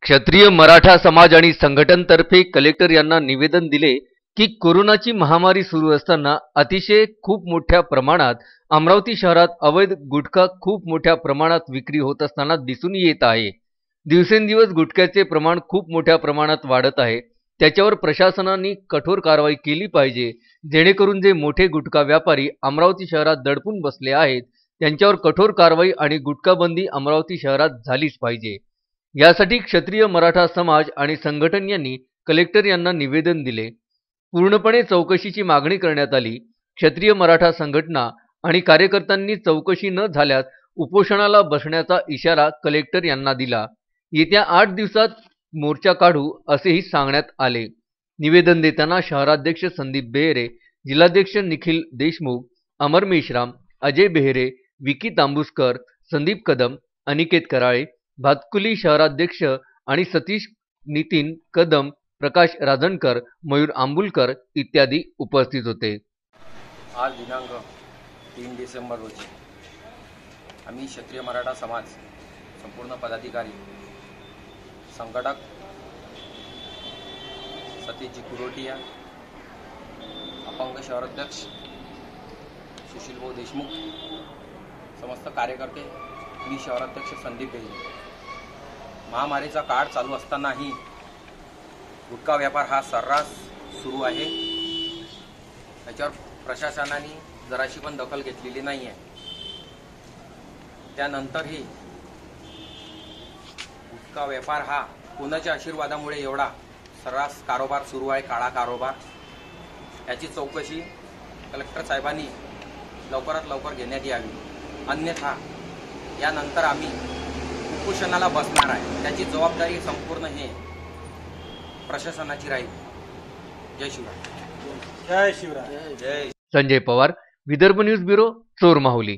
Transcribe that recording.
क्षत्रिय मराठा समाज आणि संघटनतर्फे कलेक्टर यांना निवेदन दिले की कोरोनाची महामारी सुरू असताना अतिशय खूप मोठ्या प्रमाणात अमरावती शहरात अवैध गुटखा खूप मोठ्या प्रमाणात विक्री होत असताना दिसून येत आहे। दिवसेंदिवस गुटख्याचे प्रमाण खूप मोठ्या प्रमाणात वाढत आहे। त्याच्यावर प्रशासनाने कठोर कारवाई केली पाहिजे, जेणेकरून जे मोठे गुटखा व्यापारी अमरावती शहरात दडपून बसले आहेत त्यांच्यावर कठोर कारवाई आणि गुटखा बंदी अमरावती शहरात झालीच पाहिजे। यासाठी क्षत्रिय मराठा समाज आणि संघटन यांनी कलेक्टर यांना निवेदन दिले। पूर्णपणे चौकशीची मागणी करण्यात आली। क्षत्रिय मराठा संघटना आणि कार्यकर्त्यांनी चौकशी न झाल्यास उपोषणाला बसण्याचा इशारा कलेक्टर यांना दिला। येत्या 8 दिवसात मोर्चा काढू असेही सांगण्यात आले। निवेदन देताना शहराध्यक्ष संदीप बेहेरे, जिल्हाध्यक्ष निखिल देशमुख, अमर मेश्राम, अजय बेहेरे, विकी तांबुसकर, संदीप कदम, अनिकेत कराळे, भातकुली शहराध्यक्ष आणि सतीश नितीन कदम, प्रकाश राजणकर, मयूर आंबुलकर इत्यादी उपस्थित होते। आज दिनांक 3 डिसेंबर रोजी आम्ही क्षत्रिय मराठा समाज संपूर्ण पदाधिकारी संघटक सतीशजी कुरोटिया, अपंग शहराध्यक्ष सुशील भाऊ देशमुख, समस्त कार्यकर्ते, मी शहराध्यक्ष संदीप बेहेरे। महामारीचा काळ चालू असतानाही गुटखा व्यापार हा सर्रास सुरू आहे। त्याच्यावर प्रशासनाने जराशी पण दखल घेतलेली नाही आहे। त्यानंतरही गुटखा व्यापार हा कोणाच्या आशीर्वादामुळे एवढा सर्रास कारोबार सुरू आहे, काळा कारोबार, याची चौकशी कलेक्टर साहेबांनी लवकरात लवकर घेण्यात यावी, अन्यथा यानंतर आम्ही उपोषणाला बसणार आहे। त्याची जबाबदारी संपूर्ण हे प्रशासनाची राहील। जय शिवराय। संजय पवार, विदर्भ न्यूज ब्युरो, चोर माहुली।